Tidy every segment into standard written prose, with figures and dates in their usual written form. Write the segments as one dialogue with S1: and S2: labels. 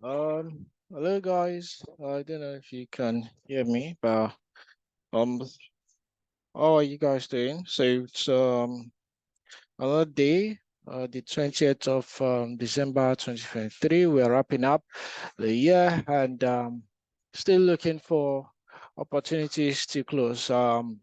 S1: Hello guys. I don't know if you can hear me, but um, how are you guys doing? So it's another day, the 20th of December 2023. We're wrapping up the year and still looking for opportunities to close on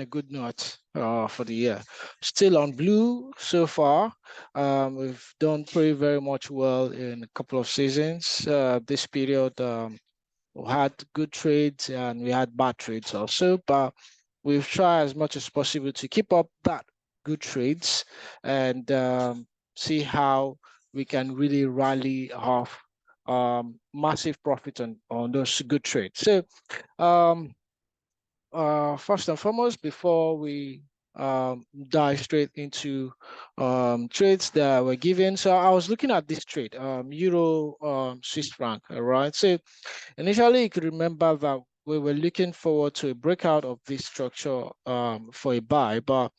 S1: a good note for the year. Still on blue so far. We've done pretty very much well in a couple of seasons. This period. We had good trades and we had bad trades also, but we've tried as much as possible to keep up that good trades and see how we can really rally off massive profit on those good trades. So um, first and foremost, before we dive straight into trades that were given, so I was looking at this trade, Euro Swiss franc, all right? So initially, you could remember that we were looking forward to a breakout of this structure for a buy, but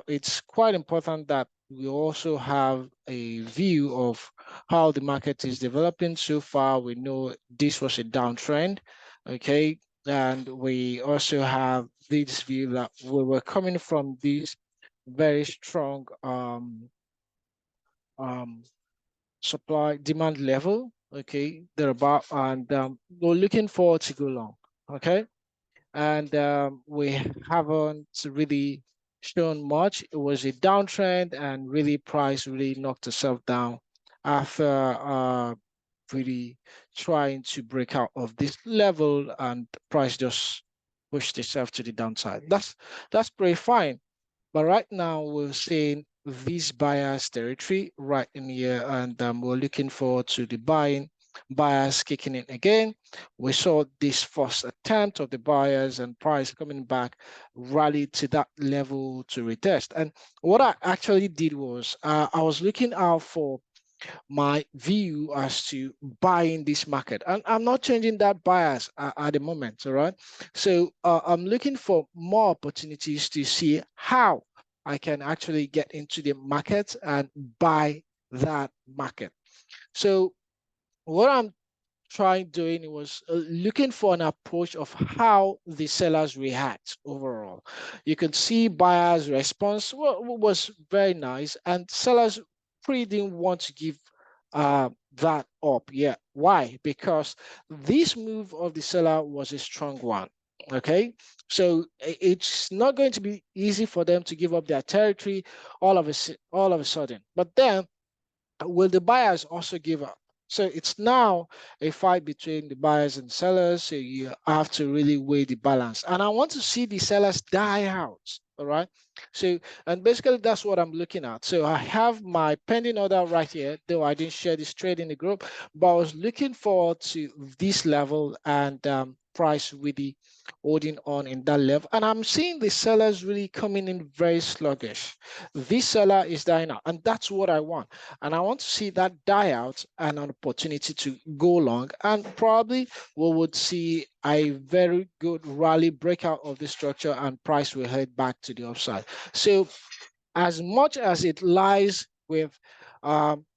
S1: it's quite important that we also have a view of how the market is developing. So far, we know this was a downtrend, okay? And we also have this view that we were coming from this very strong um, supply demand level, okay, thereabout, and we're looking forward to go long, okay, and we haven't really shown much. It was a downtrend, and really price really knocked itself down after really trying to break out of this level, and price just pushed itself to the downside. That's pretty fine. But right now, we're seeing this buyer's territory right in here, and we're looking forward to the buyers kicking in again. We saw this first attempt of the buyers and price coming back, rallied to that level to retest. And what I actually did was I was looking out for my view as to buying this market. And I'm not changing that bias at the moment, all right? So I'm looking for more opportunities to see how I can actually get into the market and buy that market. So what I'm trying doing was looking for an approach of how the sellers react overall. You can see buyers' response was very nice, and sellers pretty didn't want to give that up yet. Why? Because this move of the seller was a strong one. Okay, so it's not going to be easy for them to give up their territory all of a sudden. But then will the buyers also give up? So it's now a fight between the buyers and sellers. So you have to really weigh the balance. And I want to see the sellers die out. All right. So, and basically that's what I'm looking at. So I have my pending order right here, though I didn't share this trade in the group, but I was looking forward to this level and price really holding on in that level. And I'm seeing the sellers really coming in very sluggish. This seller is dying out, and that's what I want. And I want to see that die out and an opportunity to go long. And probably we would see a very good rally breakout of the structure, and price will head back to the upside. So as much as it lies with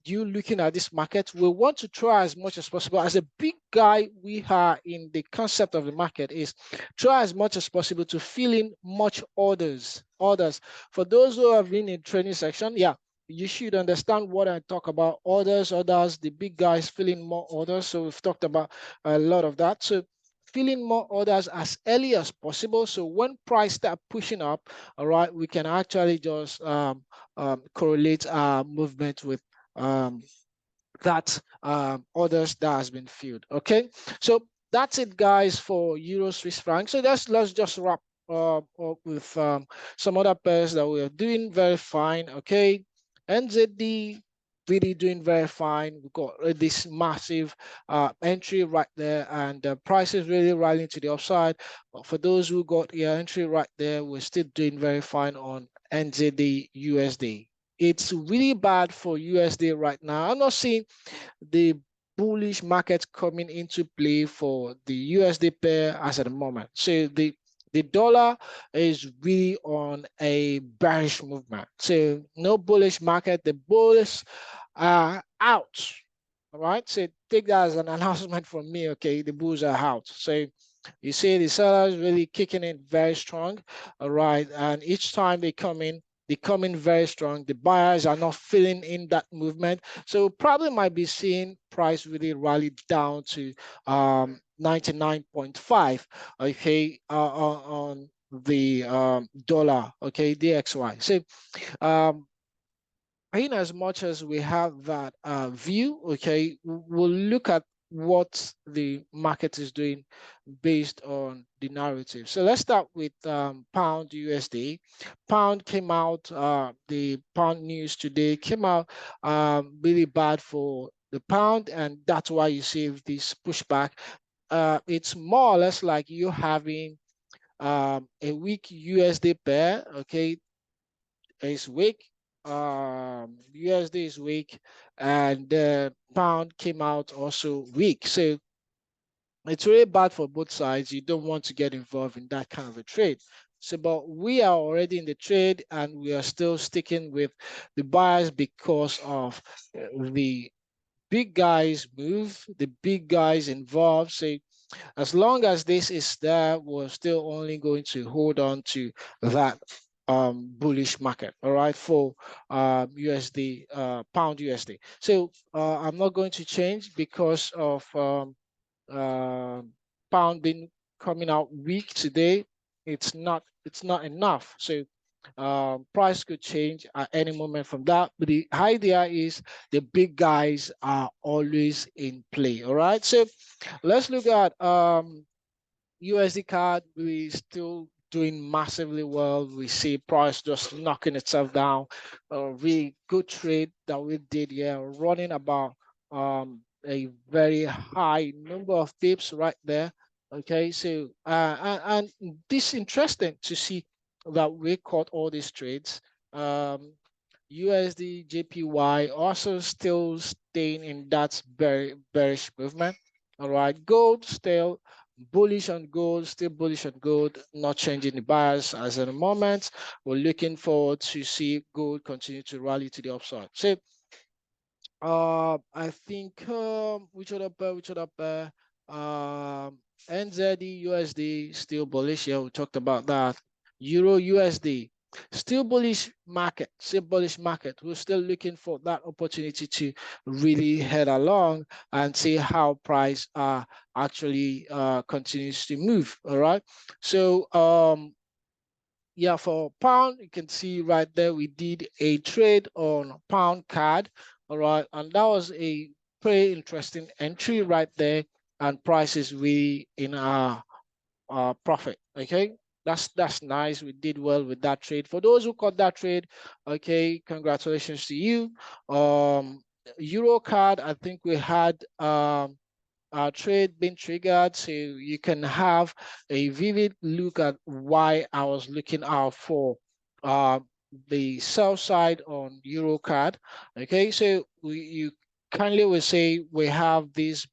S1: you looking at this market, we want to try as much as possible. As a big guy, we are in the concept of the market is try as much as possible to fill in much orders. For those who have been in training section, yeah, you should understand what I talk about. Orders, the big guys filling more orders. So we've talked about a lot of that. So filling more orders as early as possible. So when price start pushing up, all right, we can actually just correlate our movement with that orders that has been filled. Okay, so that's it, guys, for Euro Swiss franc. So let's just wrap up with some other pairs that we are doing very fine. Okay, NZD really doing very fine. We got this massive entry right there, and prices really rallying to the upside. But for those who got your entry right there, we're still doing very fine on NZD USD. It's really bad for USD right now. I'm not seeing the bullish market coming into play for the USD pair as at the moment. So the dollar is really on a bearish movement. So no bullish market. The bulls are out. All right, so take that as an announcement from me. Okay, the bulls are out. So you see the sellers really kicking in very strong. All right, and each time they come in very strong. The buyers are not filling in that movement, so probably might be seeing price really rally down to 99.5. Okay, on the dollar. Okay, DXY. So um, in as much as we have that view, okay, we'll look at what the market is doing based on the narrative. So let's start with pound USD. Pound came out, the pound news today came out really bad for the pound, and that's why you see this pushback. It's more or less like you having a weak USD pair, okay, is weak. USD is weak, and the pound came out also weak. So it's really bad for both sides. You don't want to get involved in that kind of a trade. So, but we are already in the trade, and we are still sticking with the buyers because of the big guys move, the big guys involved. So as long as this is there, we're still only going to hold on to that bullish market, all right, for USD, pound USD. So I'm not going to change because of uh, pound been coming out weak today. It's not enough. So price could change at any moment from that. But the idea is the big guys are always in play. All right. So let's look at USD card. We still doing massively well. We see price just knocking itself down. A really good trade that we did here, running about a very high number of pips right there. Okay, so and this interesting to see that we caught all these trades. USD JPY also still staying in that very bearish movement. All right, gold still bullish on gold, still bullish on gold, not changing the bias as at the moment. We're looking forward to see gold continue to rally to the upside. So I think which other pair? NZD USD still bullish. Yeah, we talked about that. Euro USD still bullish market. Still bullish market. We're still looking for that opportunity to really head along and see how price actually continues to move. All right. So yeah, for pound, you can see right there we did a trade on pound card. All right, and that was a pretty interesting entry right there, and price is really in our profit. Okay, that's nice. We did well with that trade. For those who caught that trade, okay, congratulations to you. Euro card, I think we had trade being triggered, so you can have a vivid look at why I was looking out for uh, the sell side on EuroCAD. Okay, so you kindly will say we have this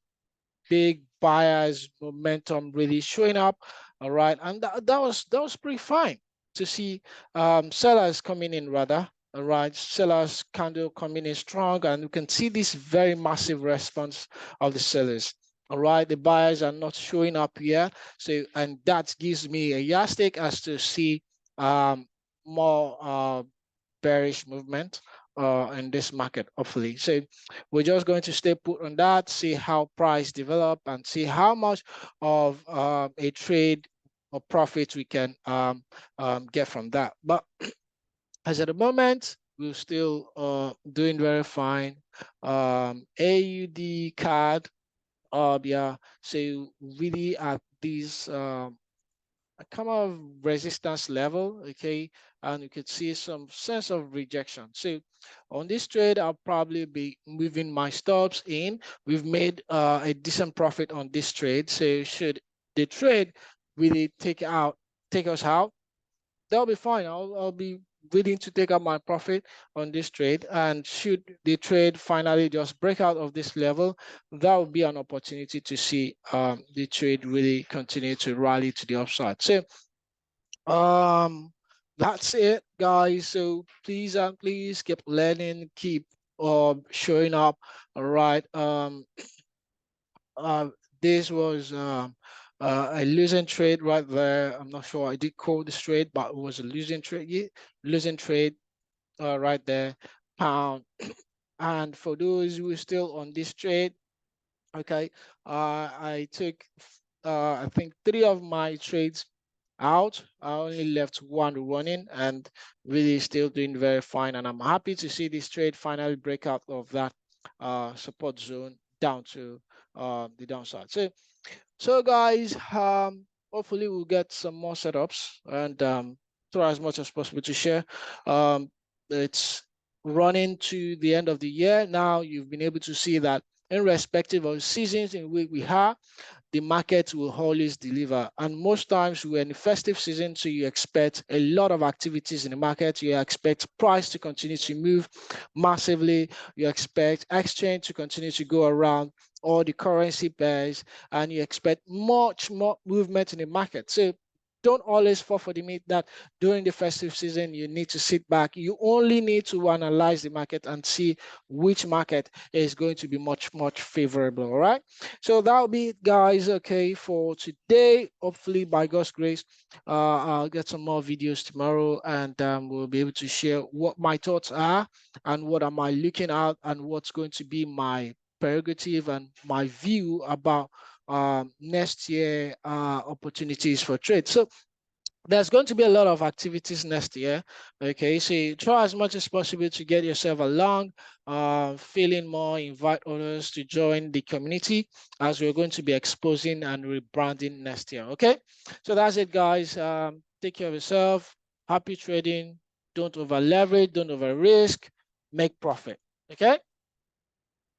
S1: big buyers momentum really showing up. All right, and that was pretty fine to see sellers coming in rather. All right, sellers candle coming in strong, and you can see this very massive response of the sellers. All right, the buyers are not showing up here, so and that gives me a yardstick as to see more bearish movement in this market, hopefully. So we're just going to stay put on that, see how price develop, and see how much of a trade or profit we can get from that. But as at the moment, we're still doing very fine. AUD card, yeah. So really at these a kind of resistance level, okay, and you could see some sense of rejection. So on this trade, I'll probably be moving my stops in. We've made a decent profit on this trade, so should the trade really take us out, that'll be fine. I'll be willing to take out my profit on this trade, and should the trade finally just break out of this level, that would be an opportunity to see the trade really continue to rally to the upside. So that's it, guys. So please and please keep learning, keep showing up. All right. This was a losing trade right there. I'm not sure I did call this trade, but it was a losing trade. Yeah, losing trade right there, pound. And for those who are still on this trade, okay, I took I think 3 of my trades out. I only left 1 running and really still doing very fine. And I'm happy to see this trade finally break out of that support zone down to the downside. So guys, hopefully we'll get some more setups and try as much as possible to share. It's running to the end of the year now. You've been able to see that irrespective of seasons in which we have, the market will always deliver. And most times we're in the festive season, so you expect a lot of activities in the market. You expect price to continue to move massively. You expect exchange to continue to go around all the currency pairs, and you expect much more movement in the market. So don't always fall for the myth that during the festive season you need to sit back. You only need to analyze the market and see which market is going to be much favorable. All right, so that'll be it, guys. Okay, for today, hopefully by God's grace, I'll get some more videos tomorrow, and we'll be able to share what my thoughts are and what am I looking at and what's going to be my prerogative and my view about next year opportunities for trade. So there's going to be a lot of activities next year. Okay, so you try as much as possible to get yourself along, feeling more, invite others to join the community as we're going to be exposing and rebranding next year. Okay, so that's it, guys. Take care of yourself. Happy trading. Don't over leverage, don't over risk, make profit. Okay.